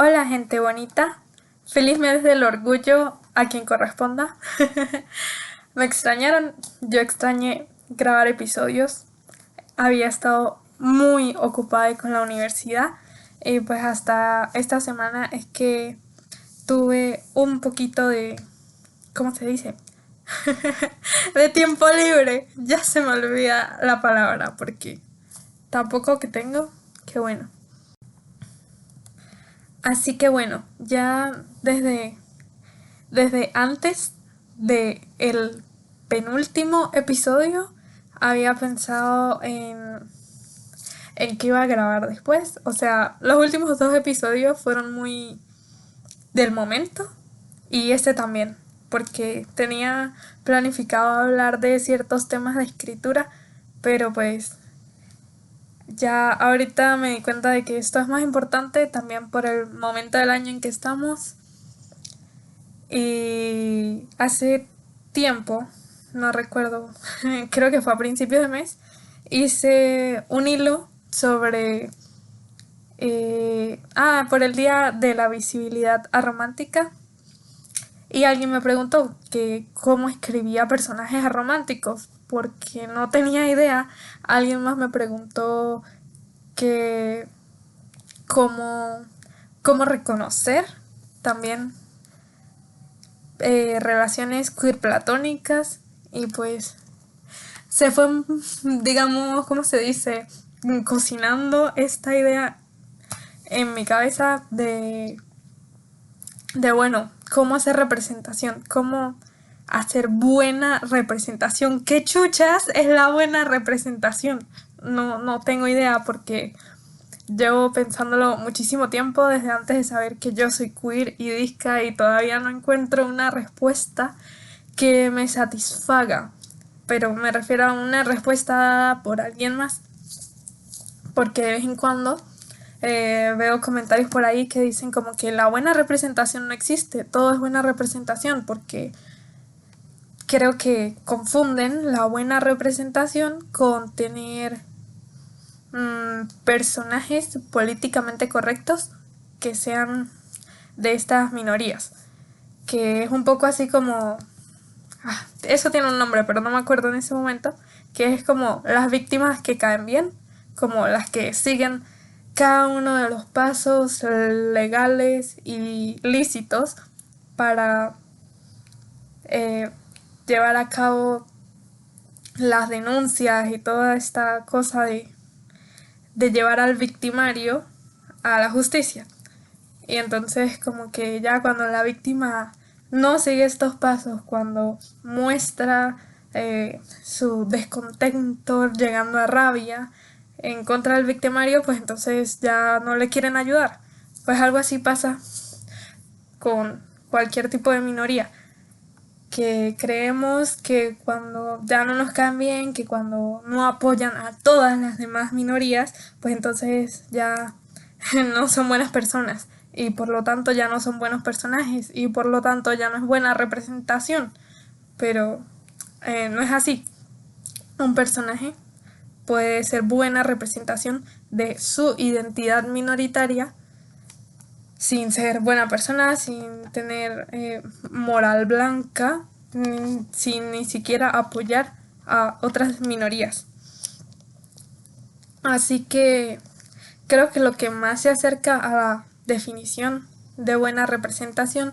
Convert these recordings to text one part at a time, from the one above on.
Hola gente bonita, feliz mes del orgullo a quien corresponda. Me extrañaron, yo extrañé grabar episodios, había estado muy ocupada con la universidad y pues hasta esta semana es que tuve un poquito de, ¿cómo se dice? De tiempo libre, ya se me olvida la palabra porque tampoco que tengo, qué bueno. Así que bueno, ya desde antes de el penúltimo episodio había pensado en qué iba a grabar después. O sea, los últimos dos episodios fueron muy del momento y este también, porque tenía planificado hablar de ciertos temas de escritura, pero pues ya ahorita me di cuenta de que esto es más importante también por el momento del año en que estamos. Y hace tiempo, no recuerdo, creo que fue a principios de mes, hice un hilo sobre, por el Día de la Visibilidad Aromántica. Y alguien me preguntó que cómo escribía personajes arománticos, porque no tenía idea. Alguien más me preguntó que cómo, cómo reconocer también relaciones queer platónicas y pues se fue, digamos, ¿cómo se dice? Cocinando esta idea en mi cabeza de bueno, cómo hacer representación, cómo hacer buena representación. ¿Qué chuchas es la buena representación? No tengo idea porque llevo pensándolo muchísimo tiempo desde antes de saber que yo soy queer y disca y todavía no encuentro una respuesta que me satisfaga. Pero me refiero a una respuesta dada por alguien más. Porque de vez en cuando veo comentarios por ahí que dicen como que la buena representación no existe, todo es buena representación, porque creo que confunden la buena representación con tener personajes políticamente correctos que sean de estas minorías. Que es un poco así como... eso tiene un nombre, pero no me acuerdo en ese momento. Que es como las víctimas que caen bien, como las que siguen cada uno de los pasos legales y lícitos para eh, llevar a cabo las denuncias y toda esta cosa de llevar al victimario a la justicia. Y entonces como que ya cuando la víctima no sigue estos pasos, cuando muestra su descontento llegando a rabia en contra del victimario, pues entonces ya no le quieren ayudar. Pues algo así pasa con cualquier tipo de minoría, que creemos que cuando ya no nos caen bien, que cuando no apoyan a todas las demás minorías, pues entonces ya no son buenas personas y por lo tanto ya no son buenos personajes y por lo tanto ya no es buena representación. Pero no es así. Un personaje puede ser buena representación de su identidad minoritaria sin ser buena persona, sin tener moral blanca, sin ni siquiera apoyar a otras minorías. Así que creo que lo que más se acerca a la definición de buena representación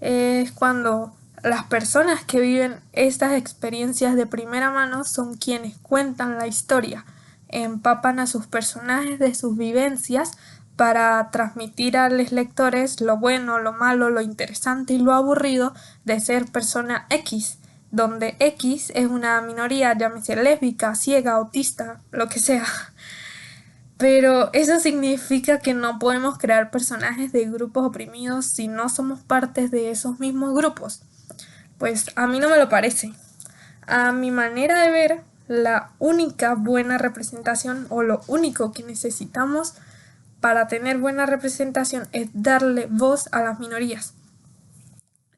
es cuando las personas que viven estas experiencias de primera mano son quienes cuentan la historia, empapan a sus personajes de sus vivencias para transmitir a los lectores lo bueno, lo malo, lo interesante y lo aburrido de ser persona X, donde X es una minoría, llámese lésbica, ciega, autista, lo que sea. Pero eso significa que no podemos crear personajes de grupos oprimidos si no somos partes de esos mismos grupos. Pues a mí no me lo parece. A mi manera de ver, la única buena representación o lo único que necesitamos para tener buena representación es darle voz a las minorías.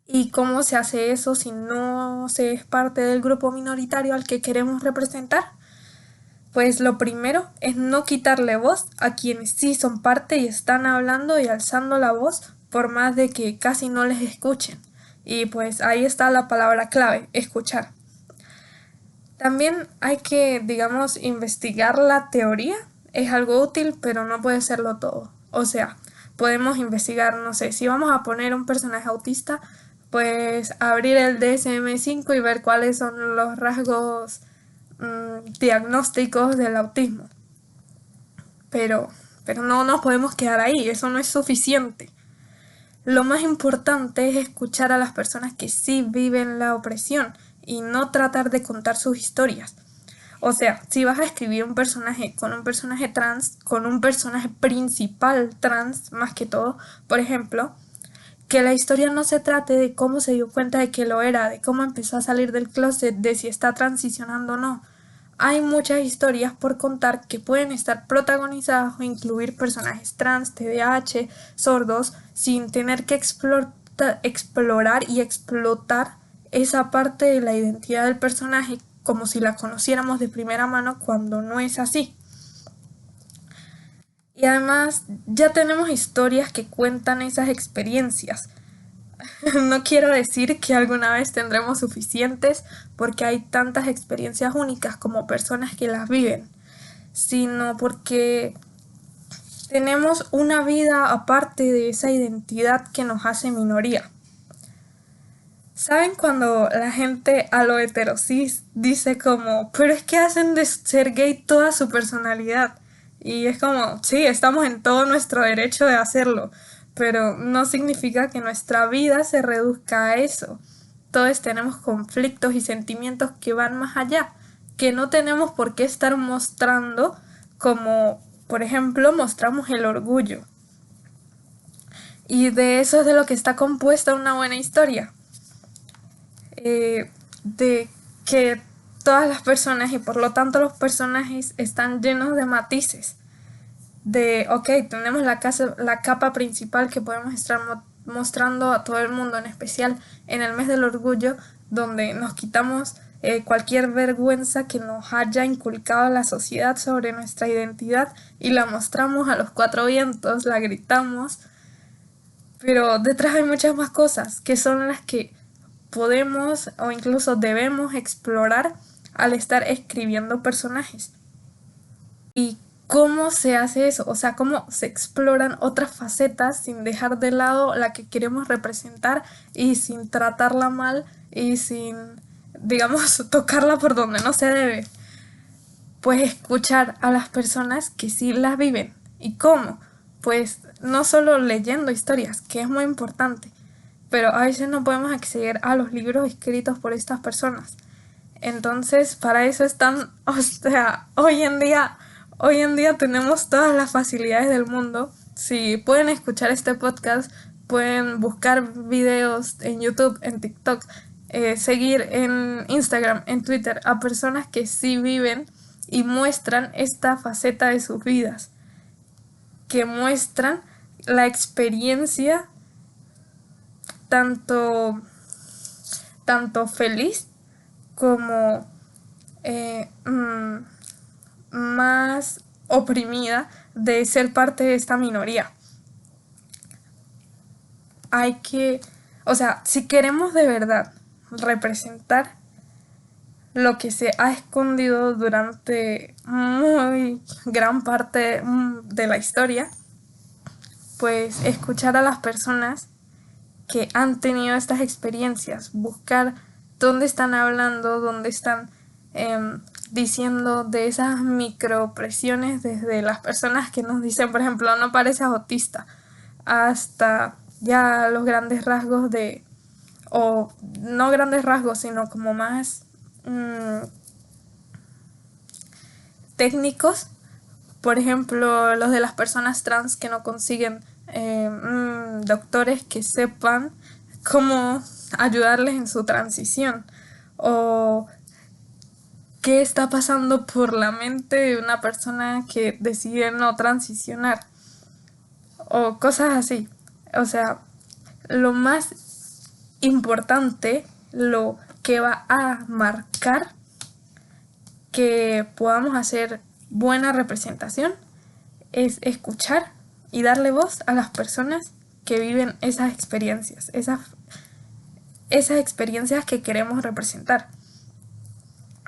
¿Y cómo se hace eso si no se es parte del grupo minoritario al que queremos representar? Pues lo primero es no quitarle voz a quienes sí son parte y están hablando y alzando la voz por más de que casi no les escuchen. Y pues ahí está la palabra clave, escuchar. También hay que, digamos, investigar la teoría. Es algo útil, pero no puede serlo todo. O sea, podemos investigar, no sé, si vamos a poner un personaje autista, pues abrir el DSM-5 y ver cuáles son los rasgos diagnósticos del autismo. Pero, pero no nos podemos quedar ahí, eso no es suficiente. Lo más importante es escuchar a las personas que sí viven la opresión y no tratar de contar sus historias. O sea, si vas a escribir un personaje con un personaje trans, con un personaje principal trans más que todo, por ejemplo, que la historia no se trate de cómo se dio cuenta de que lo era, de cómo empezó a salir del closet, de si está transicionando o no. Hay muchas historias por contar que pueden estar protagonizadas o incluir personajes trans, TDAH, sordos, sin tener que explorar y explotar esa parte de la identidad del personaje como si la conociéramos de primera mano cuando no es así. Y además ya tenemos historias que cuentan esas experiencias. No quiero decir que alguna vez tendremos suficientes porque hay tantas experiencias únicas como personas que las viven, sino porque tenemos una vida aparte de esa identidad que nos hace minoría. ¿Saben cuando la gente a lo heterosis dice como, pero es que hacen de ser gay toda su personalidad? Y es como, sí, estamos en todo nuestro derecho de hacerlo, pero no significa que nuestra vida se reduzca a eso. Todos tenemos conflictos y sentimientos que van más allá, que no tenemos por qué estar mostrando como, por ejemplo, mostramos el orgullo. Y de eso es de lo que está compuesta una buena historia. De que todas las personas y por lo tanto los personajes están llenos de matices. De, ok, tenemos la capa principal que podemos estar mostrando a todo el mundo, en especial en el mes del orgullo, donde nos quitamos cualquier vergüenza que nos haya inculcado la sociedad sobre nuestra identidad y la mostramos a los cuatro vientos, la gritamos, pero detrás hay muchas más cosas que son las que podemos o incluso debemos explorar al estar escribiendo personajes. ¿Y cómo se hace eso? O sea, cómo se exploran otras facetas sin dejar de lado la que queremos representar y sin tratarla mal y sin, digamos, tocarla por donde no se debe. Pues escuchar a las personas que sí las viven. ¿Y cómo? Pues no solo leyendo historias, que es muy importante, pero a veces no podemos acceder a los libros escritos por estas personas. Entonces, para eso están, o sea, hoy en día tenemos todas las facilidades del mundo. Si pueden escuchar este podcast, pueden buscar videos en YouTube, en TikTok, seguir en Instagram, en Twitter a personas que sí viven y muestran esta faceta de sus vidas, que muestran la experiencia tanto, tanto feliz como más oprimida de ser parte de esta minoría. Hay que, o sea, si queremos de verdad representar lo que se ha escondido durante muy gran parte de la historia, pues escuchar a las personas que han tenido estas experiencias, buscar dónde están hablando, dónde están diciendo de esas micropresiones desde las personas que nos dicen, por ejemplo, no pareces autista, hasta ya los grandes rasgos de, o no grandes rasgos, sino como más técnicos, por ejemplo, los de las personas trans que no consiguen doctores que sepan cómo ayudarles en su transición, o qué está pasando por la mente de una persona que decide no transicionar, o cosas así. O sea, lo más importante, lo que va a marcar que podamos hacer buena representación es escuchar y darle voz a las personas que viven esas experiencias, esas experiencias que queremos representar.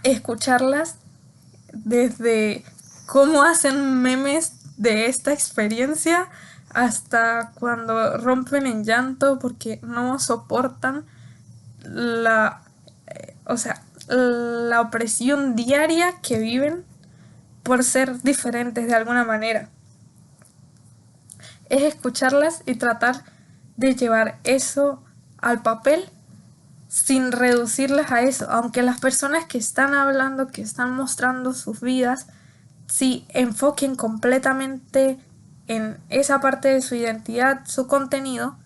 Escucharlas desde cómo hacen memes de esta experiencia hasta cuando rompen en llanto porque no soportan la opresión diaria que viven por ser diferentes de alguna manera. Es escucharlas y tratar de llevar eso al papel sin reducirlas a eso, aunque las personas que están hablando, que están mostrando sus vidas, sí enfoquen completamente en esa parte de su identidad, su contenido.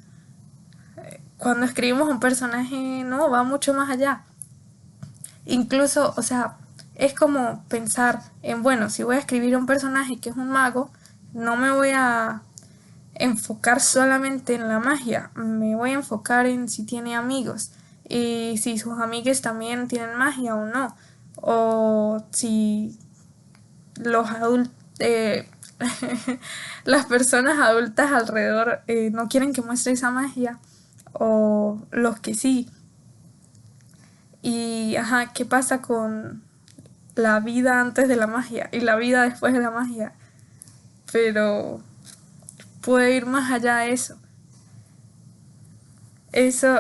Cuando escribimos un personaje, no, va mucho más allá. Incluso, o sea, es como pensar en, bueno, si voy a escribir un personaje que es un mago, no me voy a enfocar solamente en la magia, me voy a enfocar en si tiene amigos y si sus amigos también tienen magia o no, o si los adultos, las personas adultas alrededor no quieren que muestre esa magia, o los que sí. Y, ajá, ¿qué pasa con la vida antes de la magia y la vida después de la magia? Pero puede ir más allá de eso. Eso,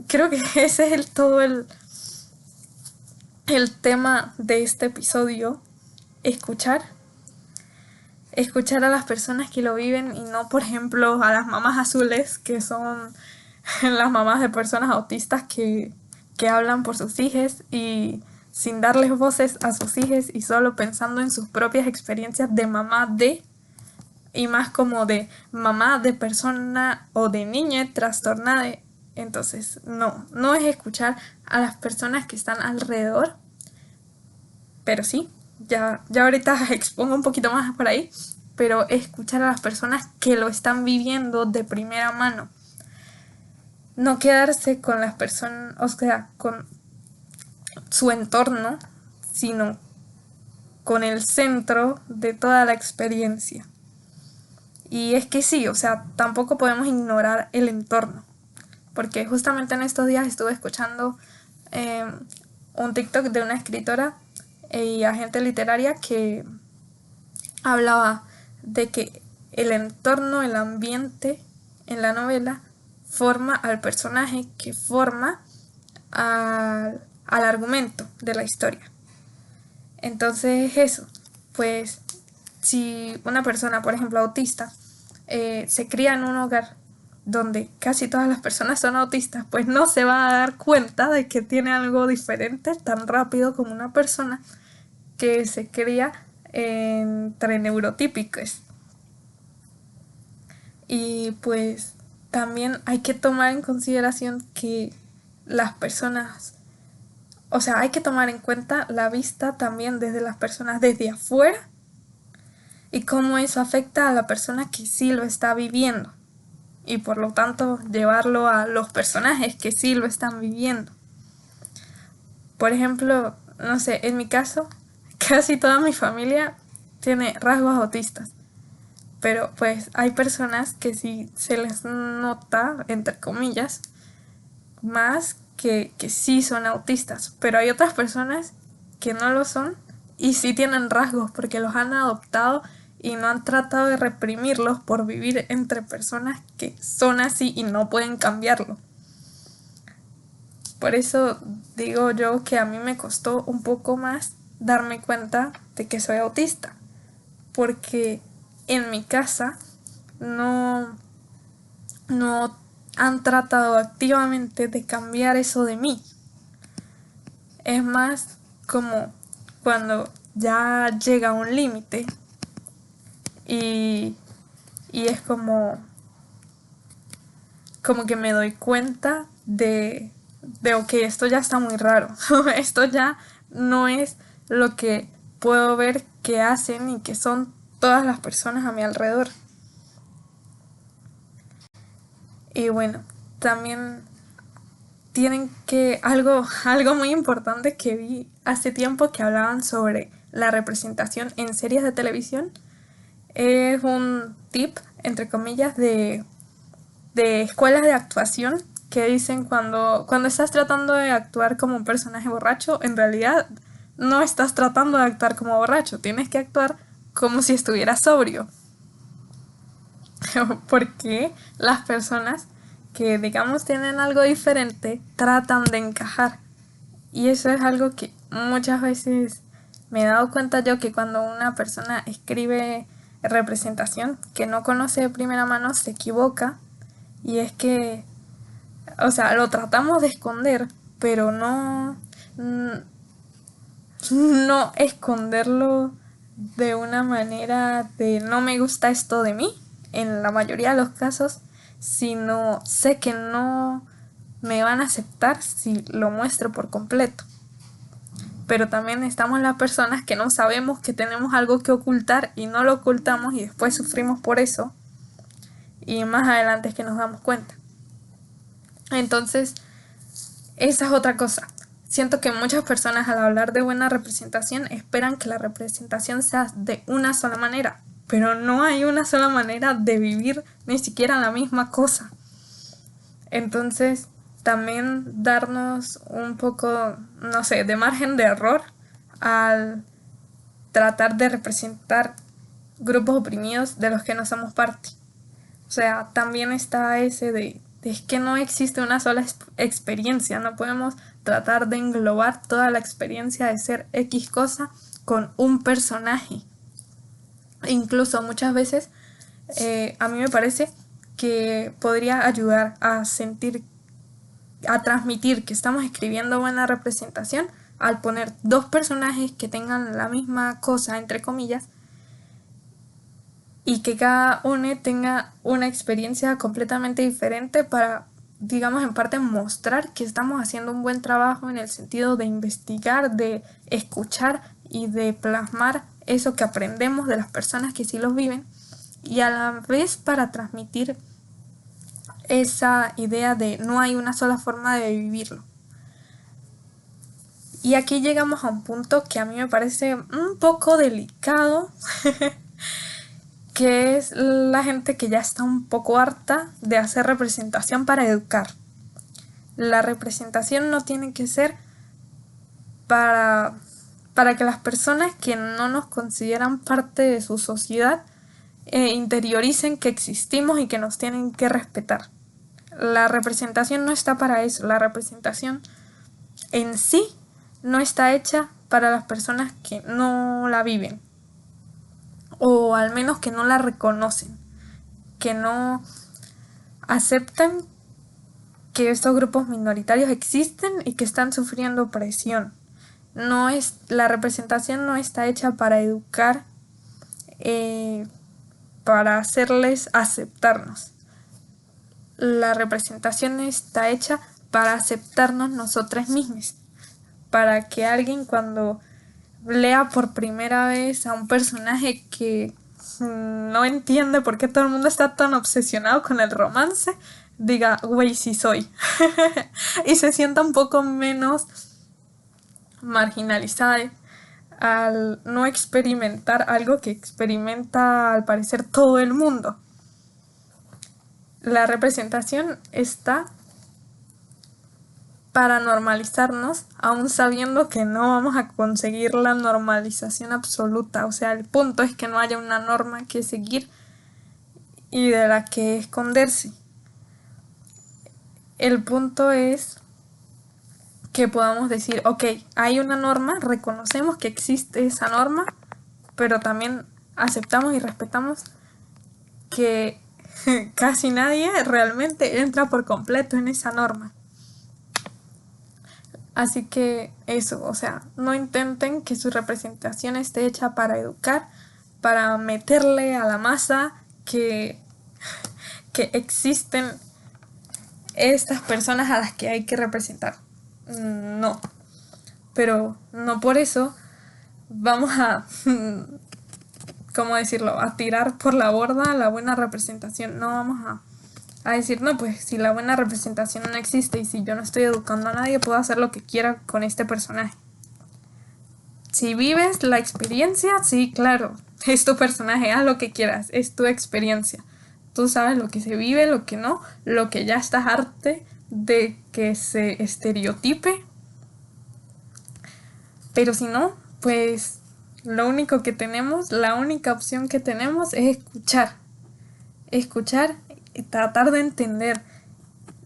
creo que ese es el tema de este episodio. Escuchar. Escuchar a las personas que lo viven y no, por ejemplo, a las mamás azules, que son las mamás de personas autistas que hablan por sus hijos y sin darles voces a sus hijos y solo pensando en sus propias experiencias de mamá de, y más como de mamá de persona o de niña trastornada. Entonces, no es escuchar a las personas que están alrededor, pero sí, ya ahorita expongo un poquito más por ahí, pero escuchar a las personas que lo están viviendo de primera mano. No quedarse con las personas, o sea, con su entorno, sino con el centro de toda la experiencia. Y es que sí, o sea, tampoco podemos ignorar el entorno, porque justamente en estos días estuve escuchando eh, un TikTok de una escritora y agente literaria que hablaba de que el entorno, el ambiente en la novela forma al personaje que forma al argumento de la historia. Entonces eso, pues si una persona, por ejemplo autista, se cría en un hogar donde casi todas las personas son autistas, pues no se va a dar cuenta de que tiene algo diferente tan rápido como una persona que se cría entre neurotípicos. Y pues también hay que tomar en consideración que las personas, o sea, hay que tomar en cuenta la vista también desde las personas desde afuera y cómo eso afecta a la persona que sí lo está viviendo y por lo tanto llevarlo a los personajes que sí lo están viviendo. Por ejemplo, no sé, en mi caso, casi toda mi familia tiene rasgos autistas, pero pues hay personas que sí se les nota, entre comillas, más que sí son autistas, pero hay otras personas que no lo son y sí tienen rasgos porque los han adoptado y no han tratado de reprimirlos por vivir entre personas que son así y no pueden cambiarlo. Por eso digo yo que a mí me costó un poco más darme cuenta de que soy autista, porque en mi casa no han tratado activamente de cambiar eso de mí. Es más como cuando ya llega un límite y, y es como que me doy cuenta de ok, esto ya está muy raro. Esto ya no es lo que puedo ver que hacen y que son todas las personas a mi alrededor. Y bueno, también tienen que, algo muy importante que vi hace tiempo que hablaban sobre la representación en series de televisión, es un tip, entre comillas, de escuelas de actuación que dicen cuando estás tratando de actuar como un personaje borracho, en realidad no estás tratando de actuar como borracho, tienes que actuar como si estuvieras sobrio. Porque las personas que digamos tienen algo diferente tratan de encajar. Y eso es algo que muchas veces me he dado cuenta yo, que cuando una persona escribe representación que no conoce de primera mano se equivoca. Y es que, o sea, lo tratamos de esconder, pero no esconderlo de una manera de no me gusta esto de mí, en la mayoría de los casos, sino sé que no me van a aceptar si lo muestro por completo. Pero también estamos las personas que no sabemos que tenemos algo que ocultar y no lo ocultamos y después sufrimos por eso. Y más adelante es que nos damos cuenta. Entonces, esa es otra cosa. Siento que muchas personas al hablar de buena representación esperan que la representación sea de una sola manera, pero no hay una sola manera de vivir ni siquiera la misma cosa. Entonces, también darnos un poco, no sé, de margen de error al tratar de representar grupos oprimidos de los que no somos parte. O sea, también está ese de es que no existe una sola experiencia, no podemos tratar de englobar toda la experiencia de ser X cosa con un personaje. Incluso muchas veces a mí me parece que podría ayudar a sentir, a transmitir que estamos escribiendo buena representación al poner dos personajes que tengan la misma cosa, entre comillas, y que cada uno tenga una experiencia completamente diferente para, digamos, en parte mostrar que estamos haciendo un buen trabajo en el sentido de investigar, de escuchar y de plasmar eso que aprendemos de las personas que sí los viven, y a la vez para transmitir esa idea de no hay una sola forma de vivirlo. Y aquí llegamos a un punto que a mí me parece un poco delicado, que es la gente que ya está un poco harta de hacer representación para educar. La representación no tiene que ser para que las personas que no nos consideran parte de su sociedad interioricen que existimos y que nos tienen que respetar. La representación no está para eso. La representación en sí no está hecha para las personas que no la viven, o al menos que no la reconocen, que no aceptan que estos grupos minoritarios existen y que están sufriendo opresión. La representación no está hecha para educar, para hacerles aceptarnos. La representación está hecha para aceptarnos nosotras mismas, para que alguien cuando lea por primera vez a un personaje que no entiende por qué todo el mundo está tan obsesionado con el romance, diga, güey, sí soy. Y se sienta un poco menos marginalizada al no experimentar algo que experimenta al parecer todo el mundo. La representación está para normalizarnos, aún sabiendo que no vamos a conseguir la normalización absoluta. O sea, el punto es que no haya una norma que seguir y de la que esconderse. El punto es que podamos decir, ok, hay una norma, reconocemos que existe esa norma, pero también aceptamos y respetamos que casi nadie realmente entra por completo en esa norma. Así que eso, o sea, no intenten que su representación esté hecha para educar, para meterle a la masa que existen estas personas a las que hay que representar. No, pero no por eso vamos a, ¿cómo decirlo?, a tirar por la borda la buena representación. No vamos a decir, no, pues si la buena representación no existe y si yo no estoy educando a nadie, puedo hacer lo que quiera con este personaje. Si vives la experiencia, sí, claro, es tu personaje, haz lo que quieras, es tu experiencia. Tú sabes lo que se vive, lo que no, lo que ya estás arte de que se estereotipe. Pero si no, pues lo único que tenemos, la única opción que tenemos es escuchar. Escuchar y tratar de entender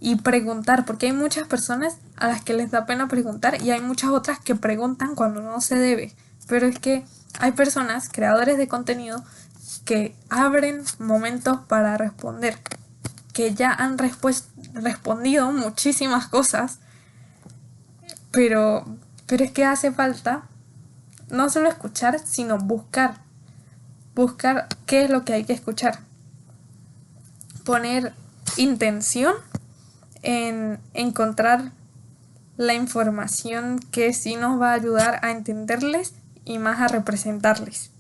y preguntar, porque hay muchas personas a las que les da pena preguntar y hay muchas otras que preguntan cuando no se debe. Pero es que hay personas, creadores de contenido, que abren momentos para responder, que ya han respondido muchísimas cosas, pero, pero es que hace falta no solo escuchar, sino buscar qué es lo que hay que escuchar, poner intención en encontrar la información que sí nos va a ayudar a entenderles y más a representarles.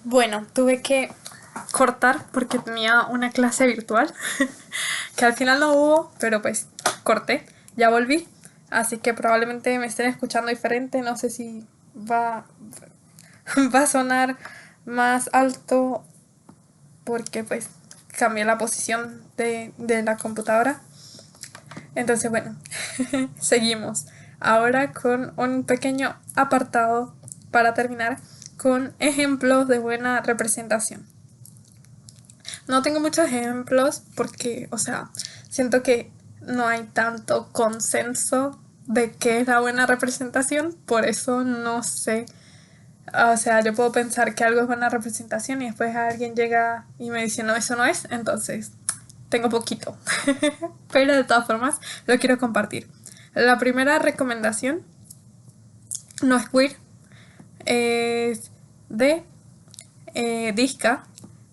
Bueno, tuve que cortar porque tenía una clase virtual que al final no hubo, pero pues corté, ya volví, así que probablemente me estén escuchando diferente, no sé si va, va a sonar más alto porque pues cambié la posición de la computadora. Entonces, bueno, seguimos. Ahora con un pequeño apartado para terminar con ejemplos de buena representación. No tengo muchos ejemplos porque, o sea, siento que no hay tanto consenso de qué es la buena representación, por eso no sé. O sea, yo puedo pensar que algo es buena representación y después alguien llega y me dice, no, eso no es, entonces tengo poquito. Pero de todas formas, lo quiero compartir. La primera recomendación no es queer, es de Disca.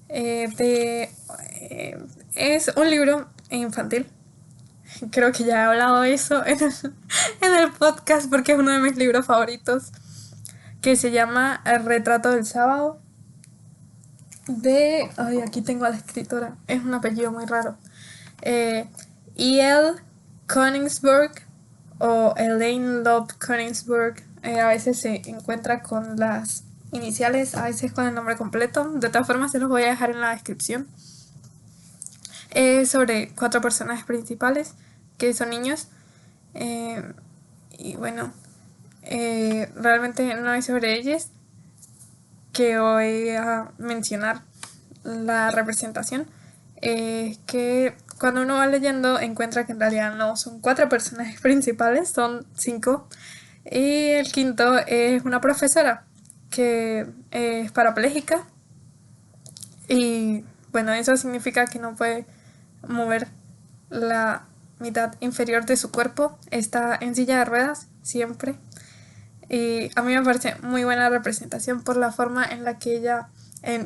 Es un libro infantil. Creo que ya he hablado de eso en el podcast porque es uno de mis libros favoritos. Que se llama El retrato del sábado. Ay, aquí tengo a la escritora. Es un apellido muy raro. E.L. Königsberg o Elaine Love Königsberg. A veces se encuentra con las iniciales, a veces con el nombre completo. De todas formas, se los voy a dejar en la descripción. Es sobre 4 personajes principales que son niños. Y bueno, realmente no es sobre ellos que voy a mencionar la representación. Que cuando uno va leyendo encuentra que en realidad no son 4 personajes principales, son 5. Y el quinto es una profesora que es parapléjica y bueno, eso significa que no puede mover la mitad inferior de su cuerpo, está en silla de ruedas siempre. Y a mí me parece muy buena representación por la forma en la que ella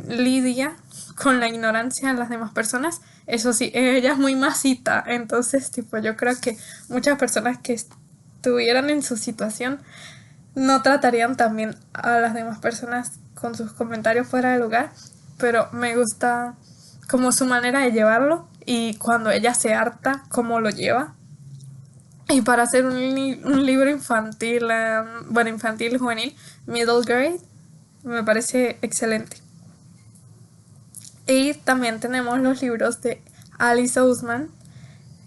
lidia con la ignorancia de las demás personas. Eso sí, ella es muy masita, entonces tipo yo creo que muchas personas que estuvieran en su situación no tratarían también a las demás personas con sus comentarios fuera de lugar, pero me gusta como su manera de llevarlo y cuando ella se harta, cómo lo lleva. Y para hacer un libro infantil, bueno, infantil, juvenil, middle grade, me parece excelente. Y también tenemos los libros de Alice Oseman,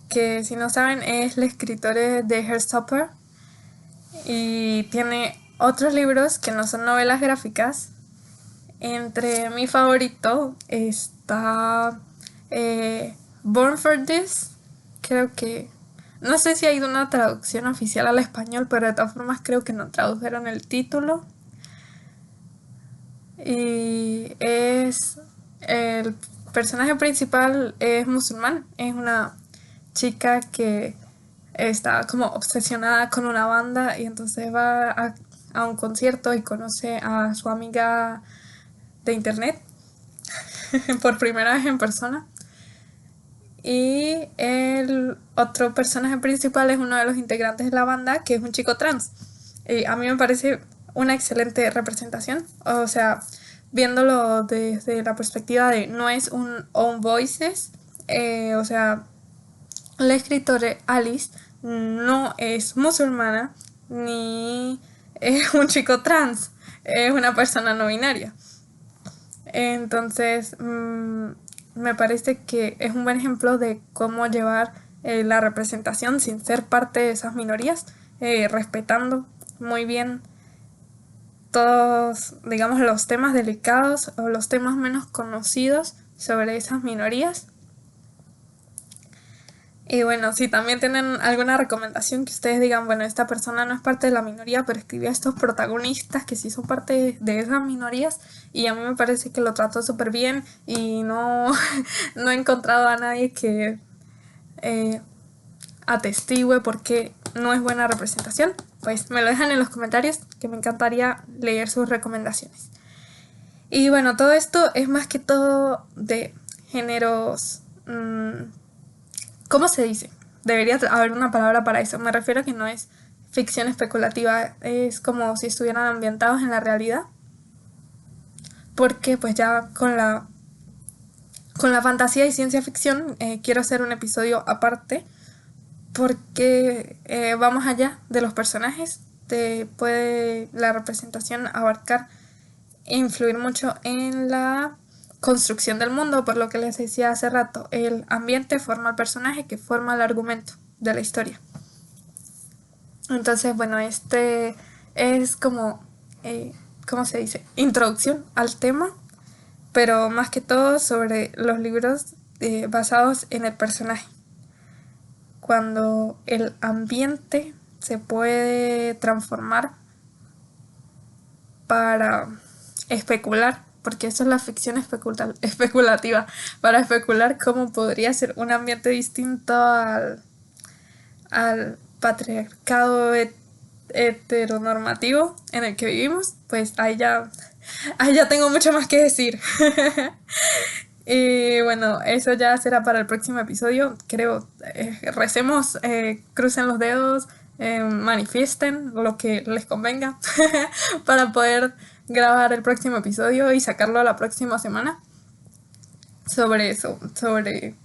que si no saben es la escritora de Heartstopper. Y tiene otros libros que no son novelas gráficas. Entre mi favorito está Born for This. Creo que no sé si hay una traducción oficial al español, pero de todas formas creo que no tradujeron el título. Y es el personaje principal es musulmán, es una chica que está como obsesionada con una banda y entonces va a un concierto y conoce a su amiga de internet por primera vez en persona. Y el otro personaje principal es uno de los integrantes de la banda, que es un chico trans. Y a mí me parece una excelente representación. O sea, viéndolo desde la perspectiva de no es un own voices, o sea, la escritora Alice no es musulmana ni es un chico trans, es una persona no binaria. Entonces, me parece que es un buen ejemplo de cómo llevar la representación sin ser parte de esas minorías, respetando muy bien todos, digamos, los temas delicados o los temas menos conocidos sobre esas minorías. Y bueno, si también tienen alguna recomendación que ustedes digan, bueno, esta persona no es parte de la minoría, pero escribió a estos protagonistas que sí son parte de esas minorías y a mí me parece que lo trató súper bien y no, no he encontrado a nadie que atestigue porque no es buena representación, pues me lo dejan en los comentarios que me encantaría leer sus recomendaciones. Y bueno, todo esto es más que todo de géneros... ¿Cómo se dice? Debería haber una palabra para eso. Me refiero a que no es ficción especulativa, es como si estuvieran ambientados en la realidad. Porque pues ya con la fantasía y ciencia ficción quiero hacer un episodio aparte porque va más allá de los personajes, puede la representación abarcar e influir mucho en la construcción del mundo, por lo que les decía hace rato, el ambiente forma el personaje que forma el argumento de la historia. Entonces, bueno, este es como, ¿cómo se dice? Introducción al tema, pero más que todo sobre los libros basados en el personaje. Cuando el ambiente se puede transformar para especular, porque eso es la ficción especulativa, para especular cómo podría ser un ambiente distinto al patriarcado heteronormativo en el que vivimos, pues ahí ya tengo mucho más que decir. Y bueno, eso ya será para el próximo episodio. Creo, recemos, crucen los dedos, manifiesten lo que les convenga para poder grabar el próximo episodio y sacarlo la próxima semana sobre eso, sobre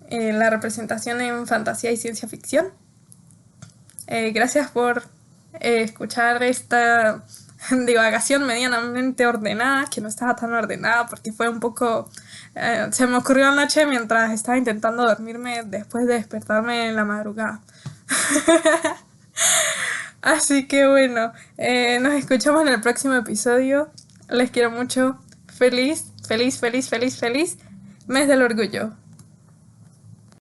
la representación en fantasía y ciencia ficción. Gracias por escuchar esta divagación medianamente ordenada, que no estaba tan ordenada porque fue un poco... se me ocurrió anoche mientras estaba intentando dormirme después de despertarme en la madrugada. Así que bueno, nos escuchamos en el próximo episodio. Les quiero mucho. Feliz, feliz, feliz, feliz, feliz mes del orgullo.